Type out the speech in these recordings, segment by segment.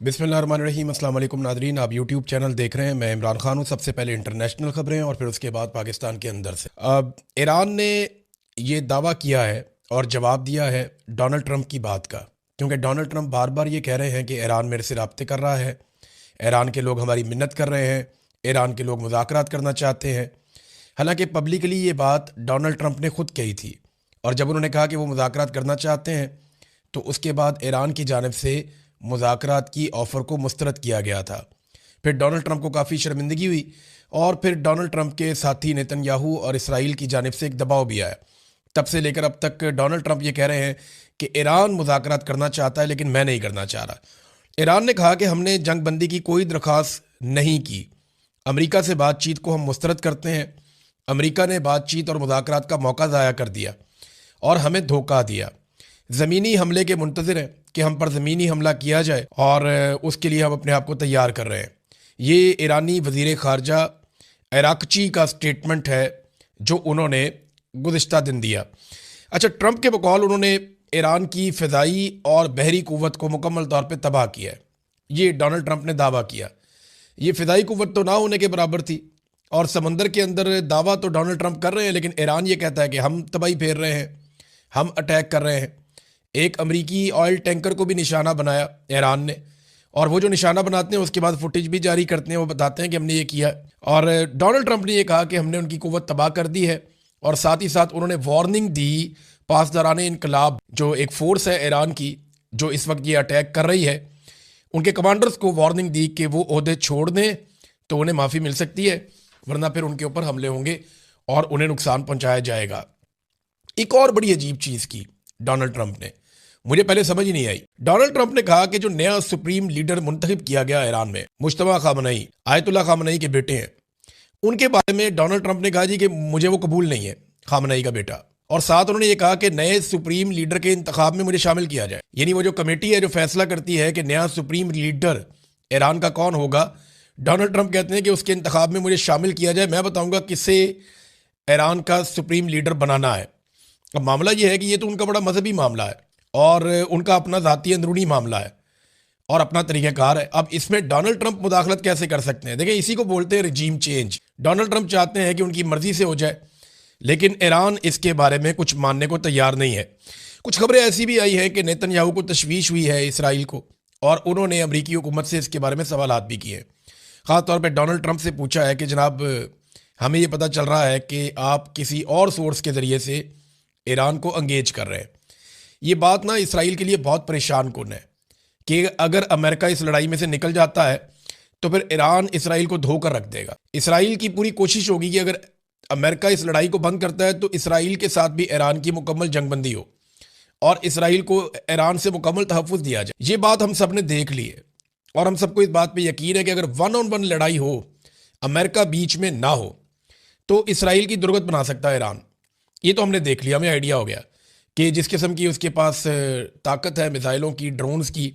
बिस्मिल्लाहिर्रहमानिर्रहीम। अस्सलाम वालेकुम नादरीन, आप यूट्यूब चैनल देख रहे हैं। मैं इमरान खान हूँ। सबसे पहले इंटरनेशनल खबरें और फिर उसके बाद पाकिस्तान के अंदर से। अब ईरान ने ये दावा किया है और जवाब दिया है डोनाल्ड ट्रंप की बात का, क्योंकि डोनाल्ड ट्रंप बार बार ये कह रहे हैं कि ईरान मेरे से रब्ते कर रहा है, ईरान के लोग हमारी मिन्नत कर रहे हैं, ईरान के लोग मुज़ाकरात करना चाहते हैं। हालांकि पब्लिकली ये बात डोनाल्ड ट्रंप ने खुद कही थी, और जब उन्होंने कहा कि वो मुज़ाकरात करना चाहते हैं तो उसके बाद ईरान की जानिब से मुज़ाकरात की ऑफ़र को मुस्तरद किया गया था। फिर डोनाल्ड ट्रंप को काफ़ी शर्मिंदगी हुई और फिर डोनाल्ड ट्रंप के साथी नेतन्याहू और इसराइल की जानिब से एक दबाव भी आया। तब से लेकर अब तक डोनाल्ड ट्रंप ये कह रहे हैं कि ईरान मुज़ाकरात करना चाहता है लेकिन मैं नहीं करना चाह रहा। ईरान ने कहा कि हमने जंग बंदी की कोई दरख्वास्त नहीं की, अमेरिका से बातचीत को हम मुस्तरद करते हैं। अमेरिका ने बातचीत और मुज़ाकरात का मौका ज़ाया कर दिया और हमें धोखा दिया। ज़मीनी हमले के मुंतज़िर हैं कि हम पर ज़मीनी हमला किया जाए और उसके लिए हम अपने आप को तैयार कर रहे हैं। ये ईरानी वज़ीर ख़ारजा अराक़ची का स्टेटमेंट है जो उन्होंने गुज़िश्ता दिन दिया। अच्छा, ट्रंप के बकौल उन्होंने ईरान की फ़िज़ाई और बहरी क़ुव्वत को मुकम्मल तौर पर तबाह किया है। ये डोनाल्ड ट्रंप ने दावा किया। ये फ़िज़ाई क़ुव्वत तो ना होने के बराबर थी, और समंदर के अंदर दावा तो डोनाल्ड ट्रंप कर रहे हैं, लेकिन ईरान ये कहता है कि हम तबाही फेर रहे हैं, हम अटैक कर रहे हैं। एक अमेरिकी ऑयल टैंकर को भी निशाना बनाया ईरान ने, और वो जो निशाना बनाते हैं उसके बाद फुटेज भी जारी करते हैं, वो बताते हैं कि हमने ये किया। और डोनाल्ड ट्रंप ने ये कहा कि हमने उनकी कुव्वत तबाह कर दी है, और साथ ही साथ उन्होंने वार्निंग दी पासदारान इनकलाब, जो एक फ़ोर्स है ईरान की जो इस वक्त ये अटैक कर रही है, उनके कमांडर्स को वार्निंग दी कि वो ओहदे छोड़ दें तो उन्हें माफ़ी मिल सकती है, वरना फिर उनके ऊपर हमले होंगे और उन्हें नुकसान पहुंचाया जाएगा। एक और बड़ी अजीब चीज़ की डोनाल्ड ट्रंप ने, मुझे पहले समझ ही नहीं आई। डोनाल्ड ट्रंप ने कहा कि जो नया सुप्रीम लीडर मुंतखब किया गया ईरान में, मुश्तबा खामनई, आयतुल्ला खामनई के बेटे हैं, उनके बारे में डोनाल्ड ट्रंप ने कहा जी कि मुझे वो कबूल नहीं है, खामनई का बेटा। और साथ उन्होंने ये कहा कि नए सुप्रीम लीडर के इंतखाब में मुझे शामिल किया जाए। यानी वो जो कमेटी है जो फैसला करती है कि नया सुप्रीम लीडर ईरान का कौन होगा, डोनाल्ड ट्रंप कहते हैं कि उसके इंतखाब में मुझे शामिल किया जाए, मैं बताऊंगा किसे ईरान का सुप्रीम लीडर बनाना है। अब मामला ये है कि ये तो उनका बड़ा मजहबी मामला है और उनका अपना ज़ाती अंदरूनी मामला है और अपना तरीक़ाकार है। अब इसमें डोनाल्ड ट्रंप मुदाखलत कैसे कर सकते हैं? देखिए, इसी को बोलते हैं रजीम चेंज। डोनाल्ड ट्रंप चाहते हैं कि उनकी मर्ज़ी से हो जाए, लेकिन ईरान इसके बारे में कुछ मानने को तैयार नहीं है। कुछ खबरें ऐसी भी आई हैं कि नेतन्याहू को तशवीश हुई है इसराइल को, और उन्होंने अमरीकी हुकूमत से इसके बारे में सवालात भी किए। ख़ास तौर पर डोनाल्ड ट्रंप से पूछा है कि जनाब, हमें ये पता चल रहा है कि आप किसी और सोर्स के ज़रिए से ईरान को अंगेज कर रहे हैं। ये बात ना इसराइल के लिए बहुत परेशान कुन है कि अगर अमेरिका इस लड़ाई में से निकल जाता है तो फिर ईरान इसराइल को धोकर रख देगा। इसराइल की पूरी कोशिश होगी कि अगर अमेरिका इस लड़ाई को बंद करता है तो इसराइल के साथ भी ईरान की मुकम्मल जंगबंदी हो और इसराइल को ईरान से मुकम्मल तहफ़्फ़ुज़ दिया जाए। ये बात हम सब ने देख ली है और हम सबको इस बात पर यकीन है कि अगर 1-on-1 लड़ाई हो, अमेरिका बीच में ना हो, तो इसराइल की दुर्गत बना सकता है ईरान। ये तो हमने देख लिया, हमें आइडिया हो गया कि जिस किस्म की उसके पास ताकत है मिसाइलों की, ड्रोन्स की,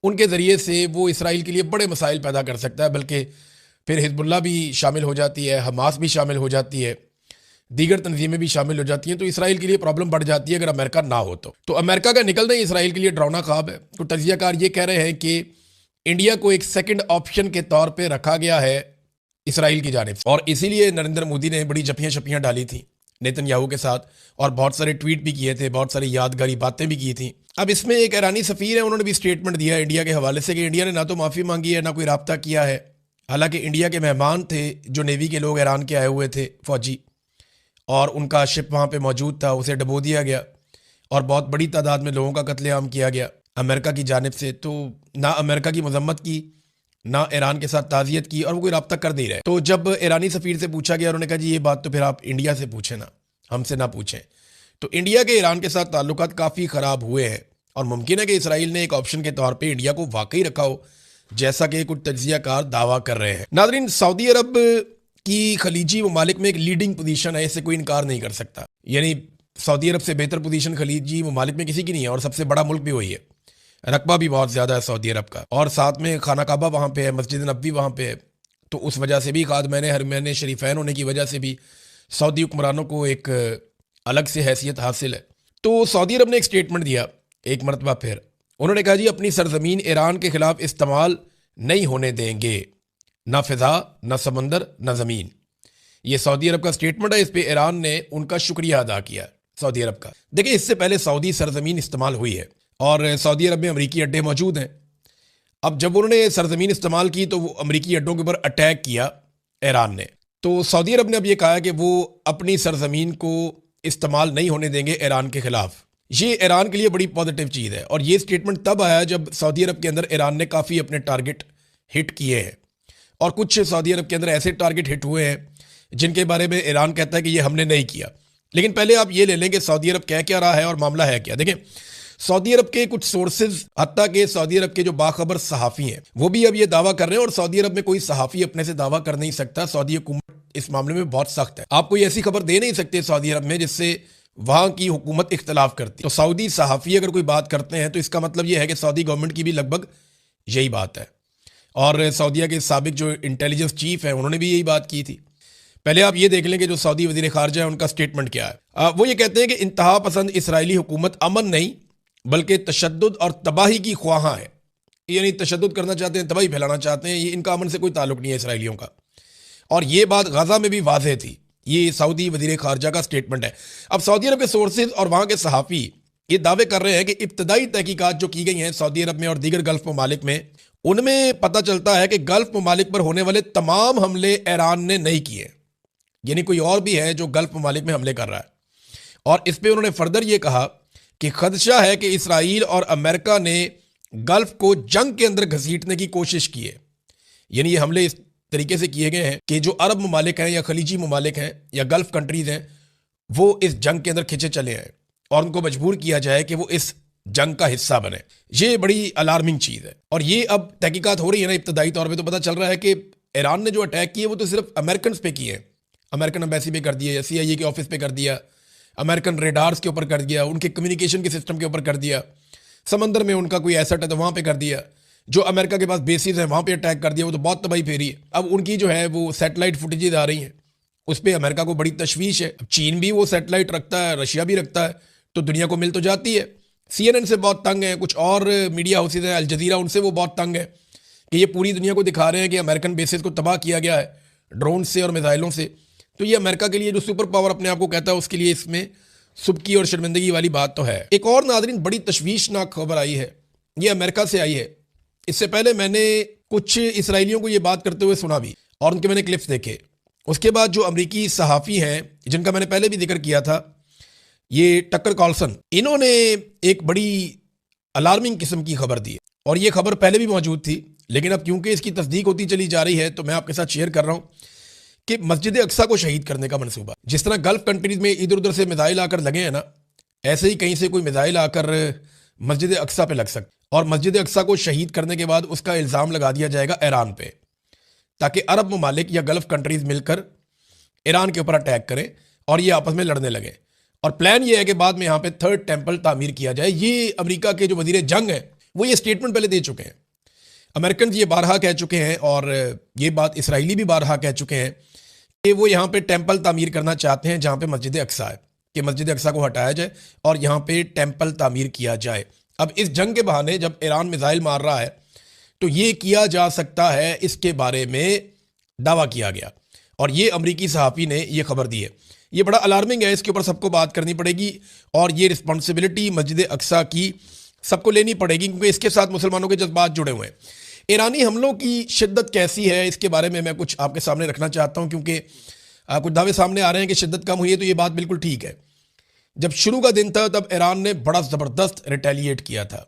उनके ज़रिए से वो इसराइल के लिए बड़े मसाइल पैदा कर सकता है। बल्कि फिर हिजबुल्ला भी शामिल हो जाती है, हमास भी शामिल हो जाती है, दीगर तंजीमें भी शामिल हो जाती हैं, तो इसराइल के लिए प्रॉब्लम बढ़ जाती है अगर अमेरिका ना हो तो अमेरिका का निकलना ही इसराइल के लिए डरावना ख्वाब है। तो तजियाकार ये कह रहे हैं कि इंडिया को एक सेकेंड ऑप्शन के तौर पर रखा गया है इसराइल की जानिब, और इसीलिए नरेंद्र मोदी ने बड़ी जपियाँ शपियाँ डाली थी नेतन्याहू के साथ, और बहुत सारे ट्वीट भी किए थे, बहुत सारी यादगारी बातें भी की थी। अब इसमें एक ईरानी सफ़ीर है, उन्होंने भी स्टेटमेंट दिया है इंडिया के हवाले से कि इंडिया ने ना तो माफ़ी मांगी है, ना कोई रब्ता किया है। हालांकि इंडिया के मेहमान थे जो नेवी के लोग ईरान के आए हुए थे, फ़ौजी, और उनका शिप वहाँ पर मौजूद था, उसे डबो दिया गया और बहुत बड़ी तादाद में लोगों का कत्लेआम किया गया अमेरिका की जानिब से। तो ना अमेरिका की मजम्मत की, ना ईरान के साथ ताज़ियत की, और वो कोई रब्ता कर नहीं रहे। तो जब ईरानी सफ़ीर से पूछा गया, उन्होंने कहा जी ये बात तो फिर आप इंडिया से पूछें ना, हमसे ना पूछें। तो इंडिया के ईरान के साथ ताल्लुकात काफ़ी ख़राब हुए हैं और मुमकिन है कि इसराइल ने एक ऑप्शन के तौर पे इंडिया को वाकई रखा हो, जैसा कि कुछ तज्जियाकार दावा कर रहे हैं। नाज़रीन, सऊदी अरब की खलीजी ममालिक में एक लीडिंग पोजीशन है, इससे कोई इनकार नहीं कर सकता। यानी सऊदी अरब से बेहतर पोजीशन खलीजी ममालिक में किसी की नहीं है, और सबसे बड़ा मुल्क भी वही है। रकबा भी बहुत ज़्यादा है सऊदी अरब का, और साथ में खाना काबा वहाँ पे है, मस्जिद नबवी वहाँ पे है। तो उस वजह से भी हरमैन शरीफैन होने की वजह से भी सऊदी हुक्मरानों को एक अलग से हैसियत हासिल है। तो सऊदी अरब ने एक स्टेटमेंट दिया एक मरतबा फिर, उन्होंने कहा जी अपनी सरजमीन ईरान के खिलाफ इस्तेमाल नहीं होने देंगे, ना फिजा, ना समंदर, ना ज़मीन। ये सऊदी अरब का स्टेटमेंट है। इस पे ईरान ने उनका शुक्रिया अदा किया सऊदी अरब का। देखिए, इससे पहले सऊदी सरजमीन इस्तेमाल हुई है और सऊदी अरब में अमरीकी अड्डे मौजूद हैं। अब जब उन्होंने सरजमीन इस्तेमाल की तो वो अमरीकी अड्डों के ऊपर अटैक किया ईरान ने। तो सऊदी अरब ने अब ये कहा कि वो अपनी सरजमीन को इस्तेमाल नहीं होने देंगे ईरान के खिलाफ। ये ईरान के लिए बड़ी पॉजिटिव चीज़ है और ये स्टेटमेंट तब आया जब सऊदी अरब के अंदर ईरान ने काफ़ी अपने टारगेट हिट किए हैं और कुछ सऊदी अरब के अंदर ऐसे टारगेट हिट हुए हैं जिनके बारे में ईरान कहता है कि ये हमने नहीं किया। लेकिन पहले आप ये ले लें कि सऊदी अरब कह क्या रहा है और मामला है क्या। देखें, सऊदी अरब के कुछ सोर्सेज, हत्ता के सऊदी अरब के जो बाखबर सहाफ़ी हैं, वो भी अब ये दावा कर रहे हैं और सऊदी अरब में कोई सहाफ़ी अपने से दावा कर नहीं सकता। सऊदी हुकूमत इस मामले में बहुत सख्त है। आप कोई ऐसी खबर दे नहीं सकते सऊदी अरब में जिससे वहाँ की हुकूमत इख्तलाफ करती। तो सऊदी सहाफ़ी अगर कोई बात करते हैं तो इसका मतलब ये है कि सऊदी गवर्नमेंट की भी लगभग यही बात है। और सऊदीया के साबिक जो इंटेलिजेंस चीफ हैं उन्होंने भी यही बात की थी। पहले आप ये देख लें कि जो सऊदी वज़ीर ख़ारजा है उनका स्टेटमेंट क्या है। वो ये कहते हैं कि इंतहा पसंद इसराइली हुकूमत अमन नहीं बल्कि तशद्दुद और तबाही की ख्वाहां है। यानी तशद्दुद करना चाहते हैं, तबाही फैलाना चाहते हैं। ये इनका अमन से कोई ताल्लुक नहीं है इसराइलियों का। और ये बात गाज़ा में भी वाज़ेह थी। ये सऊदी वज़ीर ख़ारजा का स्टेटमेंट है। अब सऊदी अरब के सोर्सेज और वहाँ के सहाफ़ी ये दावे कर रहे हैं कि इब्तदाई तहकीकात जो की गई हैं सऊदी अरब में और दीगर गल्फ़ ममालिक में, उनमें पता चलता है कि गल्फ़ ममालिक पर होने वाले तमाम हमले ईरान ने नहीं किए। यानी कोई और भी है जो गल्फ़ ममालिक में हमले कर रहा है। और इस पर उन्होंने फर्दर ये कहा कि खदशा है कि इसराइल और अमेरिका ने गल्फ़ को जंग के अंदर घसीटने की कोशिश की है। यानी ये हमले इस तरीके से किए गए हैं कि जो अरब ममालिक हैं या खलीजी ममालिक हैं या गल्फ़ कंट्रीज़ हैं, वो इस जंग के अंदर खिंचे चले आए और उनको मजबूर किया जाए कि वो इस जंग का हिस्सा बने। ये बड़ी अलार्मिंग चीज़ है और ये अब तहकीकात हो रही है ना इब्तदाई तौर पे, तो पता चल रहा है कि ईरान ने जो अटैक किए वो तो सिर्फ अमेरिकन पे किए हैं। अमेरिकन एम्बेसी पे कर दिया, CIA के ऑफिस पे कर दिया, अमेरिकन रेडार्स के ऊपर कर दिया, उनके कम्युनिकेशन के सिस्टम के ऊपर कर दिया, समंदर में उनका कोई एसेट है तो वहाँ पे कर दिया, जो अमेरिका के पास बेसिस है वहाँ पे अटैक कर दिया। वो तो बहुत तबाही फेरी है। अब उनकी जो है वो सैटेलाइट फुटेजेज आ रही हैं, उस पर अमेरिका को बड़ी तशवीश है। अब चीन भी वो सैटेलाइट रखता है, रशिया भी रखता है, तो दुनिया को मिल तो जाती है। CNN से बहुत तंग है, कुछ और मीडिया हाउसेज हैं, अल जज़ीरा, उनसे वो बहुत तंग है कि ये पूरी दुनिया को दिखा रहे हैं कि अमेरिकन बेसिस को तबाह किया गया है ड्रोन से और मिसाइलों से। तो ये अमेरिका के लिए जो सुपर पावर अपने आप को कहता है उसके लिए इसमें सुबकी और शर्मिंदगी वाली बात तो है। एक और नाज़रीन बड़ी तशवीशनाक खबर आई है, ये अमेरिका से आई है। इससे पहले मैंने कुछ इसराइलियों को ये बात करते हुए सुना भी और उनके मैंने क्लिप्स देखे। उसके बाद जो अमरीकी सहाफ़ी हैं जिनका मैंने पहले भी जिक्र किया था, ये टक्कर कार्लसन, इन्होंने एक बड़ी अलार्मिंग किस्म की खबर दी और ये खबर पहले भी मौजूद थी, लेकिन अब क्योंकि इसकी तस्दीक होती चली जा रही है तो मैं आपके साथ शेयर कर रहा हूँ कि मस्जिद अक्सा को शहीद करने का मनसूबा, जिस तरह गल्फ़ कंट्रीज़ में इधर उधर से मिसाइल आकर लगे हैं ना, ऐसे ही कहीं से कोई मिसाइल आकर मस्जिद अक्सा पे लग सकता और मस्जिद अक्सा को शहीद करने के बाद उसका इल्ज़ाम लगा दिया जाएगा ईरान पे, ताकि अरब ममालिक या गल्फ़ कंट्रीज़ मिलकर ईरान के ऊपर अटैक करें और ये आपस में लड़ने लगे। और प्लान ये है कि बाद में यहाँ पे थर्ड टेम्पल तामीर किया जाए। ये अमेरिका के जो वज़ीर जंग हैं वो ये स्टेटमेंट पहले दे चुके हैं। अमेरिकन ये बारहा कह चुके हैं और ये बात इसराइली भी बारहा कह चुके हैं कि वो यहाँ पे टेम्पल तामीर करना चाहते हैं जहाँ पे मस्जिद अक्सा है, कि मस्जिद अक्सा को हटाया जाए और यहाँ पे टेम्पल तामीर किया जाए। अब इस जंग के बहाने जब ईरान मिसाइल मार रहा है तो ये किया जा सकता है, इसके बारे में दावा किया गया और ये अमरीकी सहाफ़ी ने ये खबर दी है। ये बड़ा अलार्मिंग है, इसके ऊपर सबको बात करनी पड़ेगी और ये रिस्पॉन्सिबिलिटी मस्जिद अक्सा की सबको लेनी पड़ेगी क्योंकि इसके साथ मुसलमानों के जज्बात जुड़े हुए हैं। ईरानी हमलों की शिद्दत कैसी है इसके बारे में मैं कुछ आपके सामने रखना चाहता हूँ, क्योंकि कुछ दावे सामने आ रहे हैं कि शिद्दत कम हुई है, तो ये बात बिल्कुल ठीक है। जब शुरू का दिन था तब ईरान ने बड़ा ज़बरदस्त रिटेलिएट किया था।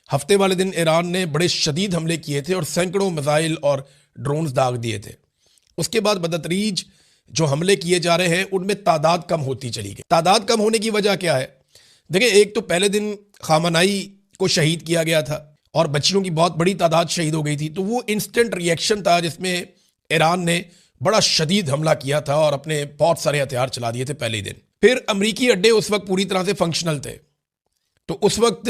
हफ्ते वाले दिन ईरान ने बड़े शदीद हमले किए थे और सैकड़ों मिसाइल और ड्रोन्स दाग दिए थे। उसके बाद बदतरीज जो हमले किए जा रहे हैं उनमें तादाद कम होती चली गई। तादाद कम होने की वजह क्या है? देखिए, एक तो पहले दिन खामनाई को शहीद किया गया था और बच्चियों की बहुत बड़ी तादाद शहीद हो गई थी, तो वो इंस्टेंट रिएक्शन था जिसमें ईरान ने बड़ा शदीद हमला किया था और अपने बहुत सारे हथियार चला दिए थे पहले ही दिन। फिर अमरीकी अड्डे उस वक्त पूरी तरह से फंक्शनल थे, तो उस वक्त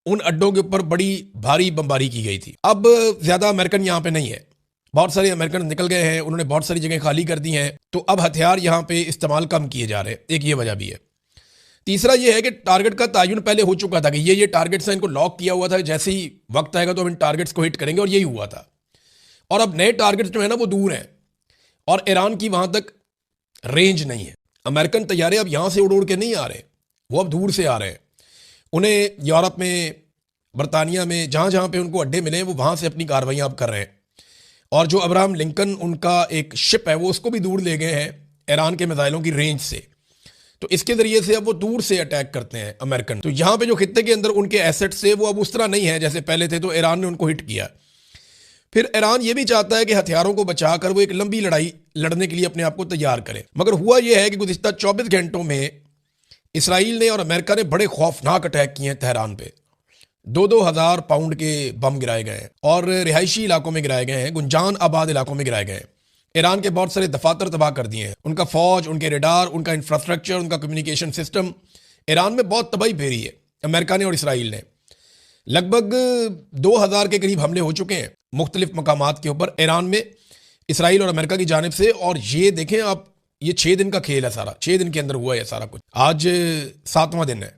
उन अड्डों के ऊपर बड़ी भारी बमबारी की गई थी। अब ज़्यादा अमेरिकन यहाँ पे नहीं है, बहुत सारे अमेरिकन निकल गए हैं, उन्होंने बहुत सारी जगह खाली कर दी हैं, तो अब हथियार यहाँ पे इस्तेमाल कम किए जा रहे हैं। एक ये वजह भी है। तीसरा ये है कि टारगेट का तयन पहले हो चुका था कि ये टारगेट्स हैं, इनको लॉक किया हुआ था, जैसे ही वक्त आएगा तो हम इन टारगेट्स को हिट करेंगे, और यही हुआ था। और अब नए टारगेट्स जो है ना वो दूर हैं और ईरान की वहां तक रेंज नहीं है। अमेरिकन तैयारे अब यहां से उड़ उड़ के नहीं आ रहे, वो अब दूर से आ रहे हैं। उन्हें यूरोप में, बरतानिया में, जहां जहां पे उनको अड्डे मिले वो वहां से अपनी कार्रवाइयां अब कर रहे हैं। और जो अब्राहम लिंकन उनका एक शिप है वो उसको भी दूर ले गए हैं ईरान के मिसाइलों की रेंज से। तो इसके जरिए से अब वो दूर से अटैक करते हैं अमेरिकन। तो यहाँ पे जो खित्ते के अंदर उनके एसेट्स थे वो अब उस तरह नहीं है जैसे पहले थे, तो ईरान ने उनको हिट किया। फिर ईरान ये भी चाहता है कि हथियारों को बचाकर वो एक लंबी लड़ाई लड़ने के लिए अपने आप को तैयार करे। मगर हुआ यह है कि गुज़िश्ता 24 घंटों में इसराइल ने और अमेरिका ने बड़े खौफनाक अटैक किए हैं तेहरान पे। 2-2 हज़ार पाउंड के बम गिराए गए हैं और रिहायशी इलाकों में गिराए गए हैं, गुंजान आबाद इलाकों में गिराए गए हैं। ईरान के बहुत सारे दफातर तबाह कर दिए हैं, उनका फौज, उनके रेडार, उनका इंफ्रास्ट्रक्चर, उनका कम्युनिकेशन सिस्टम। ईरान में बहुत तबाही फेरी है अमेरिका ने और इसराइल ने। लगभग 2000 के करीब हमले हो चुके हैं मुख्तलिफ मकामात के ऊपर ईरान में, इसराइल और अमेरिका की जानिब से। और ये देखें आप, ये 6 दिन का खेल है सारा, 6 दिन के अंदर हुआ है सारा कुछ। आज 7वां दिन है,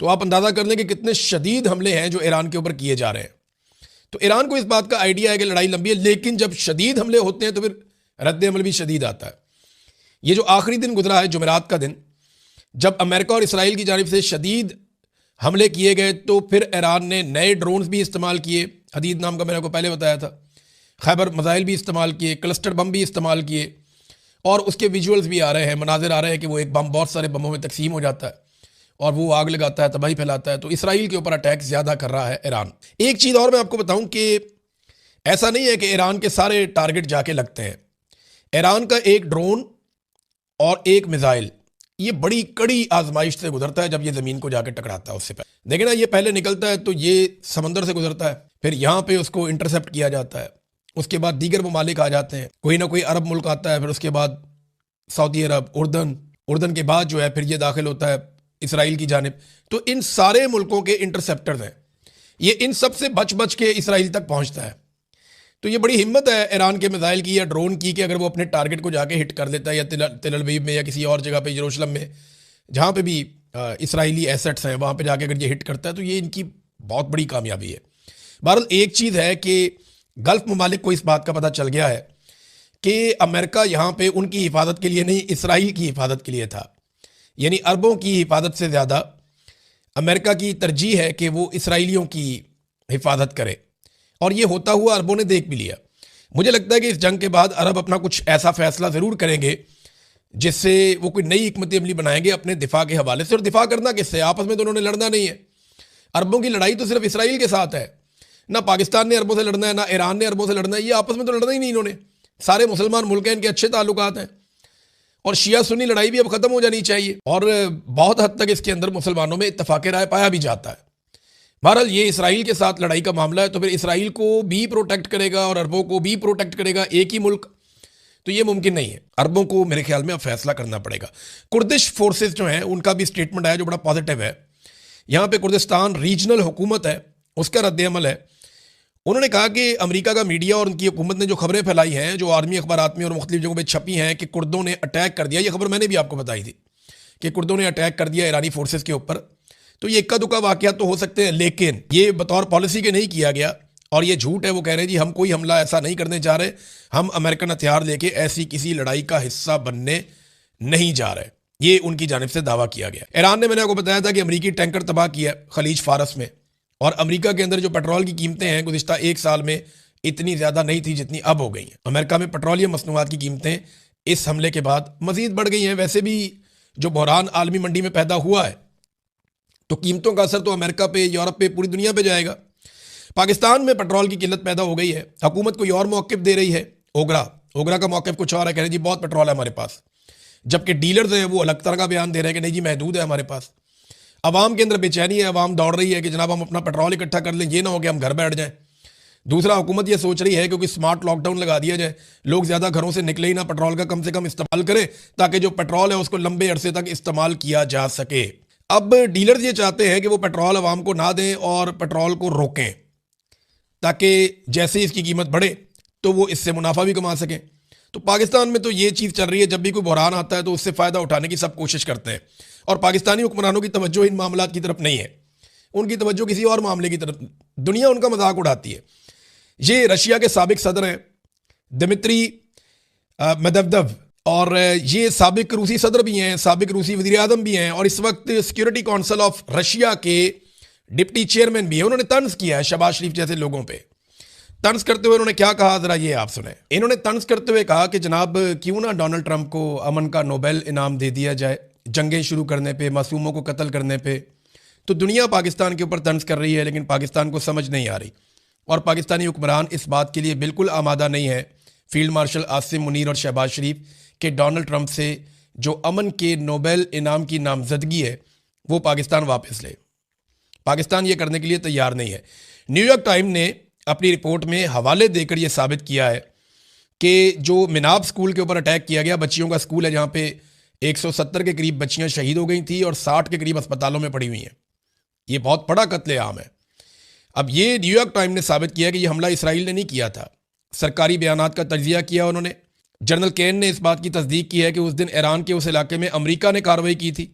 तो आप अंदाज़ा कर लें कि कितने शदीद हमले हैं जो ईरान के ऊपर किए जा रहे हैं। तो ईरान को इस बात का आइडिया है कि लड़ाई लंबी है, लेकिन जब शदीद हमले होते हैं तो फिर रद्द अमल भी शदीद आता है। ये जो आखिरी दिन गुजरा है, जुमेरात का दिन, जब अमेरिका और इसराइल की जानिब से शदीद हमले किए गए, तो फिर ईरान ने नए ड्रोन्स भी इस्तेमाल किए, हदीद नाम का मैंने आपको पहले बताया था, खैबर मिसाइल भी इस्तेमाल किए, क्लस्टर बम भी इस्तेमाल किए, और उसके विजुअल्स भी आ रहे हैं, मनाजिर आ रहे हैं कि वो एक बम बहुत सारे बमों में तकसीम हो जाता है और वो आग लगाता है, तबाही फैलाता है। तो इसराइल के ऊपर अटैक ज़्यादा कर रहा है ईरान। एक चीज़ और मैं आपको बताऊं कि ऐसा नहीं है कि ईरान के सारे टारगेट जाके लगते हैं। ईरान का एक ड्रोन और एक मिसाइल ये बड़ी कड़ी आजमाइश से गुजरता है जब ये ज़मीन को जाके टकराता है। उससे पहले देखिए ना, ये पहले निकलता है तो ये समंदर से गुजरता है, फिर यहाँ पे उसको इंटरसेप्ट किया जाता है, उसके बाद दीगर ममालिक आ जाते हैं, कोई ना कोई अरब मुल्क आता है, फिर उसके बाद सऊदी अरब, उर्दन के बाद जो है फिर ये दाखिल होता है इसराइल की जानिब। तो इन सारे मुल्कों के इंटरसेप्टर्स हैं, ये इन सब से बच बच के इसराइल तक पहुंचता है। तो ये बड़ी हिम्मत है ईरान के मिसाइल की या ड्रोन की कि अगर वो अपने टारगेट को जाके हिट कर लेता है, या तेल अवीव में या किसी और जगह पे, यरूशलेम में, जहाँ पे भी इसराइली एसेट्स हैं, वहाँ पे जाके अगर ये हिट करता है तो ये इनकी बहुत बड़ी कामयाबी है। बहरहाल एक चीज़ है कि गल्फ ममालिक को इस बात का पता चल गया है कि अमेरिका यहाँ पे उनकी हिफाजत के लिए नहीं, इसराइल की हिफाजत के लिए था। यानी अरबों की हिफाजत से ज़्यादा अमेरिका की तरजीह है कि वो इसराइलियों की हिफाजत करे, और ये होता हुआ अरबों ने देख भी लिया। मुझे लगता है कि इस जंग के बाद अरब अपना कुछ ऐसा फैसला ज़रूर करेंगे जिससे वो कोई नई हिकमत अमली बनाएंगे अपने दिफा के हवाले से। और दिफा करना किससे? आपस में तो उन्होंने लड़ना नहीं है। अरबों की लड़ाई तो सिर्फ इसराइल के साथ है, ना पाकिस्तान ने अरबों से लड़ना है, ना ईरान ने अरबों से लड़ना है। ये आपस में तो लड़ना ही नहीं इन्होंने। सारे मुसलमान मुल्क हैं, इनके अच्छे ताल्लुकात हैं, और शिया सुन्नी लड़ाई भी अब खत्म हो जानी चाहिए। और बहुत हद तक इसके अंदर मुसलमानों में इत्तफाक राय पाया भी जाता है। बहरहाल ये इसराइल के साथ लड़ाई का मामला है, तो फिर इसराइल को भी प्रोटेक्ट करेगा और अरबों को भी प्रोटेक्ट करेगा एक ही मुल्क, तो ये मुमकिन नहीं है। अरबों को मेरे ख्याल में अब फैसला करना पड़ेगा। कुर्दिश फोर्सेस जो हैं उनका भी स्टेटमेंट आया जो बड़ा पॉजिटिव है। यहाँ पे कुर्दिस्तान रीजनल हुकूमत है, उसका रद्द अमल है। उन्होंने कहा कि अमेरिका का मीडिया और उनकी हुकूमत ने जो खबरें फैलाई हैं, जो आर्मी अखबारात में और मुख्तलिफ जगहों पर छपी हैं कि कुर्दों ने अटैक कर दिया, ये खबर मैंने भी आपको बताई थी कि कुर्दों ने अटैक कर दिया ईरानी फोर्सेस के ऊपर, तो ये इक्का दुक्का वाक़यात तो हो सकते हैं, लेकिन ये बतौर पॉलिसी के नहीं किया गया और ये झूठ है। वो कह रहे हैं जी हम कोई हमला ऐसा नहीं करने जा रहे, हम अमेरिकन हथियार लेके ऐसी किसी लड़ाई का हिस्सा बनने नहीं जा रहे। ये उनकी जानिब से दावा किया गया। ईरान ने, मैंने आपको बताया था कि अमरीकी टैंकर तबाह किया खलीज फारस में, और अमेरिका के अंदर जो पेट्रोल की कीमतें हैं गुज़िश्ता 1 साल में इतनी ज़्यादा नहीं थी जितनी अब हो गई हैं। अमेरिका में पेट्रोलियम मसनूआत की कीमतें इस हमले के बाद मज़ीद बढ़ गई हैं। वैसे भी जो बहरान आलमी मंडी में पैदा हुआ है तो कीमतों का असर तो अमेरिका पे, यूरोप पे, पूरी दुनिया पे जाएगा। पाकिस्तान में पेट्रोल की किल्लत पैदा हो गई है, हुकूमत कोई और मौक़िफ़ दे रही है। ओगरा का मौक़िफ़ कुछ और है, कह रहे जी बहुत पेट्रोल है हमारे पास, जबकि डीलर्स हैं वो अलग तरह का बयान दे रहे हैं कि नहीं जी महदूद है हमारे पास। अवाम के अंदर बेचैनी है, अवाम दौड़ रही है कि जनाब हम अपना पेट्रोल इकट्ठा कर लें, ये ना हो कि हम घर बैठ जाएं। दूसरा, हुकूमत ये सोच रही है क्योंकि स्मार्ट लॉकडाउन लगा दिया जाए, लोग ज़्यादा घरों से निकले ही ना, पेट्रोल का कम से कम इस्तेमाल करें ताकि जो पेट्रोल है उसको लंबे अरसे तक इस्तेमाल किया जा सके। अब डीलर्स ये चाहते हैं कि वो पेट्रोल अवाम को ना दें और पेट्रोल को रोकें, ताकि जैसे ही इसकी कीमत बढ़े तो वो इससे मुनाफा भी कमा सकें। तो पाकिस्तान में तो ये चीज़ चल रही है, जब भी कोई बहरान आता है तो उससे फ़ायदा उठाने की सब कोशिश करते हैं। और पाकिस्तानी हुक्मरानों की तवज्जो इन मामलात की तरफ नहीं है, उनकी तवज्जो किसी और मामले की तरफ, दुनिया उनका मजाक उड़ाती है। ये रशिया के साबिक सदर हैं दिमित्री मेदवेदेव, और ये साबिक रूसी सदर भी हैं, साबिक रूसी वज़ीर आज़म भी हैं, और इस वक्त सिक्योरिटी काउंसिल ऑफ रशिया के डिप्टी चेयरमैन भी हैं। उन्होंने तंज किया है शहबाज शरीफ जैसे लोगों पे। तंज करते हुए उन्होंने क्या कहा, जरा ये आप सुने। इन्होंने तंज करते हुए कहा कि जनाब क्यों ना डोनाल्ड ट्रंप को अमन का नोबेल इनाम दे दिया जाए, जंगें शुरू करने पे, मासूमों को कत्ल करने पे। तो दुनिया पाकिस्तान के ऊपर तंज कर रही है, लेकिन पाकिस्तान को समझ नहीं आ रही, और पाकिस्तानी हुक्मरान इस बात के लिए बिल्कुल आमादा नहीं है, फील्ड मार्शल आसिम मुनीर और शहबाज शरीफ, कि डोनाल्ड ट्रंप से जो अमन के नोबेल इनाम की नामजदगी है वो पाकिस्तान वापस ले। पाकिस्तान ये करने के लिए तैयार नहीं है। न्यूयॉर्क टाइम ने अपनी रिपोर्ट में हवाले देकर यह साबित किया है कि जो मिनाब स्कूल के ऊपर अटैक किया गया, बच्चियों का स्कूल है जहाँ पे 170 के करीब बच्चियाँ शहीद हो गई थी और 60 के करीब अस्पतालों में पड़ी हुई हैं। ये बहुत बड़ा कत्लेआम है। अब ये न्यूयॉर्क टाइम ने साबित किया कि ये हमला इसराइल ने नहीं किया था। सरकारी बयानात का तज्जिया किया उन्होंने। जनरल केन ने इस बात की तस्दीक की है कि उस दिन ईरान के उस इलाके में अमेरिका ने कार्रवाई की थी।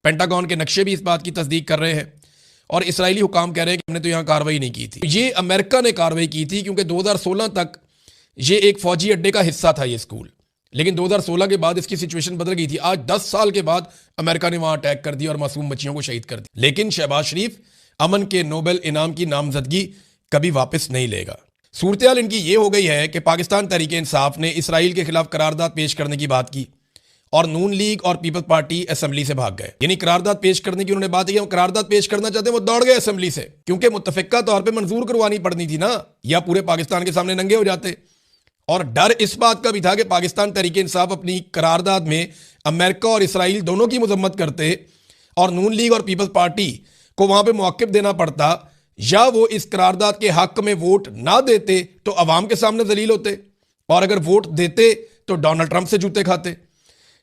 पेंटागन के नक्शे भी इस बात की तस्दीक कर रहे हैं, और इसराइली हुकाम कह रहे हैं कि हमने तो यहाँ कार्रवाई नहीं की थी। ये अमेरिका ने कार्रवाई की थी, क्योंकि 2016 तक ये एक फौजी अड्डे का हिस्सा था ये स्कूल, लेकिन 2016 के बाद इसकी सिचुएशन बदल गई थी। आज 10 साल के बाद अमेरिका ने वहाँ अटैक कर दिया और मासूम बच्चियों को शहीद कर दिया। लेकिन शहबाज शरीफ अमन के नोबेल इनाम की नामजदगी कभी वापस नहीं लेगा। सूरत-ए-हाल इनकी ये हो गई है कि पाकिस्तान तहरीक-ए-इंसाफ ने इसराइल के खिलाफ करारदाद पेश करने की बात की, और नून लीग और पीपल्स पार्टी असेंबली से भाग गए। यानी करारदाद पेश करने की उन्होंने बात की, हम करारदाद पेश करना चाहते हैं, वो दौड़ गए असेंबली से, क्योंकि मुत्तफिका तौर पे मंजूर करवानी पड़नी थी ना, या पूरे पाकिस्तान के सामने नंगे हो जाते। और डर इस बात का भी था कि पाकिस्तान तहरीक-ए-इंसाफ अपनी करारदाद में अमेरिका और इसराइल दोनों की मजम्मत करते, और नून लीग और पीपल्स पार्टी को वहां पर मौक़िफ़ देना पड़ता, या वो इस करारदाद के हक में वोट ना देते तो अवाम के सामने जलील होते, और अगर वोट देते तो डोनाल्ड ट्रंप से जूते खाते।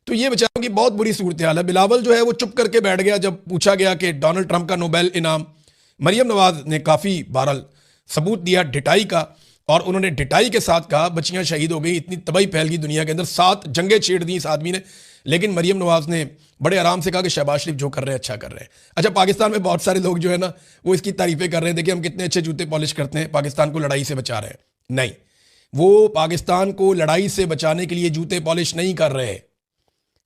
तो ये बेचारों की बहुत बुरी सूरत हाल है। बिलावल जो है वो चुप करके बैठ गया जब पूछा गया कि डोनाल्ड ट्रंप का नोबेल इनाम। मरियम नवाज ने काफ़ी बहरहाल सबूत दिया ढिठाई का, और उन्होंने ढिठाई के साथ कहा बच्चियां शहीद हो गई, इतनी तबाही फैल गई दुनिया के अंदर, 7 जंगें छेड़ दी इस आदमी ने। लेकिन मरियम नवाज ने बड़े आराम से कहा कि शहबाज शरीफ जो कर रहे हैं अच्छा कर रहे हैं। अच्छा, पाकिस्तान में बहुत सारे लोग जो है ना वो इसकी तारीफें कर रहे हैं, देखिए हम कितने अच्छे जूते पॉलिश करते हैं, पाकिस्तान को लड़ाई से बचा रहे हैं। नहीं, वो पाकिस्तान को लड़ाई से बचाने के लिए जूते पॉलिश नहीं कर रहे,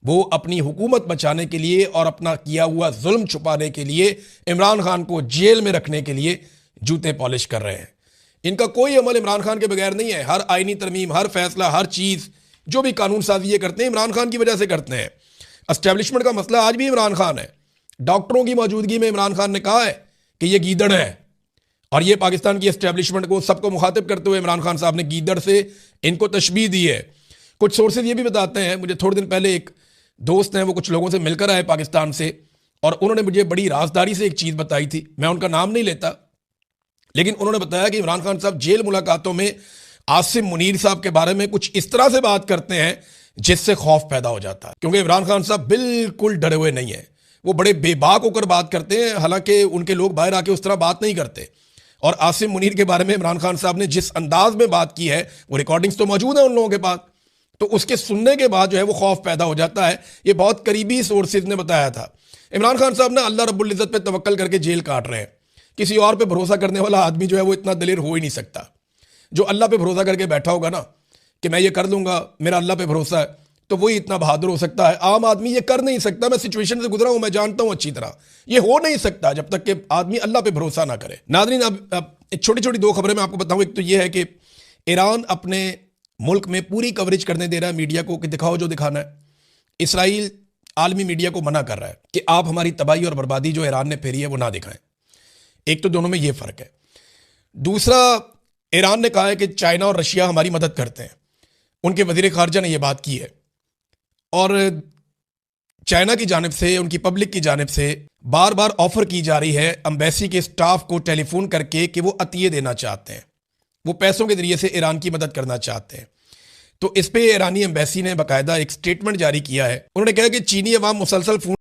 वो अपनी हुकूमत बचाने के लिए और अपना किया हुआ जुल्म छुपाने के लिए, इमरान खान को जेल में रखने के लिए जूते पॉलिश कर रहे हैं। इनका कोई अमल इमरान खान के बगैर नहीं है। हर आईनी तरमीम, हर फैसला, हर चीज़, जो भी कानून साजी ये करते हैं इमरान खान की वजह से करते हैं। एस्टेब्लिशमेंट का मसला आज भी इमरान खान है। डॉक्टरों की मौजूदगी में इमरान खान ने कहा है कि ये गीदड़ है, और ये पाकिस्तान की एस्टेब्लिशमेंट को सबको मुखातिब करते हुए इमरान खान साहब ने गीदड़ से इनको तशबीह दी है। कुछ सोर्सेज ये भी बताते हैं, मुझे थोड़े दिन पहले एक दोस्त हैं वो कुछ लोगों से मिलकर आए पाकिस्तान से, और उन्होंने मुझे बड़ी राजदारी से एक चीज़ बताई थी, मैं उनका नाम नहीं लेता, लेकिन उन्होंने बताया कि इमरान खान साहब जेल मुलाकातों में आसिम मुनीर साहब के बारे में कुछ इस तरह से बात करते हैं जिससे खौफ पैदा हो जाता है, क्योंकि इमरान खान साहब बिल्कुल डरे हुए नहीं है, वो बड़े बेबाक होकर बात करते हैं, हालांकि उनके लोग बाहर आके उस तरह बात नहीं करते। और आसिम मुनीर के बारे में इमरान खान साहब ने जिस अंदाज में बात की है, वो रिकॉर्डिंग्स तो मौजूद है उन लोगों के पास, तो उसके सुनने के बाद जो है वो खौफ पैदा हो जाता है। ये बहुत करीबी सोर्सेज ने बताया था। इमरान खान साहब ना अल्लाह रब्बुल इज़्ज़त पे तवक्कल करके जेल काट रहे हैं। किसी और पे भरोसा करने वाला आदमी जो है वो इतना दलेर हो ही नहीं सकता। जो अल्लाह पे भरोसा करके बैठा होगा ना कि मैं ये कर लूँगा, मेरा अल्लाह पे भरोसा है, तो वही इतना बहादुर हो सकता है। आम आदमी ये कर नहीं सकता। मैं सिचुएशन से गुजरा हूँ, मैं जानता हूँ अच्छी तरह, ये हो नहीं सकता जब तक कि आदमी अल्लाह पे भरोसा ना करे। नाज़रीन, अब छोटी छोटी 2 खबरें मैं आपको बताऊँ। एक तो ये है कि ईरान अपने मुल्क में पूरी कवरेज करने दे रहा है मीडिया को कि दिखाओ जो दिखाना है। इसराइल आलमी मीडिया को मना कर रहा है कि आप हमारी तबाही और बर्बादी जो ईरान ने फेरी है वो ना दिखाएं। एक तो दोनों में ये फ़र्क है। दूसरा, ईरान ने कहा है कि चाइना और रशिया हमारी मदद करते हैं। उनके वज़ीर ख़ारजा ने यह बात की है, और चाइना की जानिब से, उनकी पब्लिक की जानिब से बार बार ऑफ़र की जा रही है एम्बेसी के स्टाफ को टेलीफोन करके कि वो अतिये देना चाहते हैं, वो पैसों के ज़रिए से ईरान की मदद करना चाहते हैं। तो इस पे ईरानी एम्बेसी ने बाकायदा एक स्टेटमेंट जारी किया है। उन्होंने कहा कि चीनी अवाम मुसलसल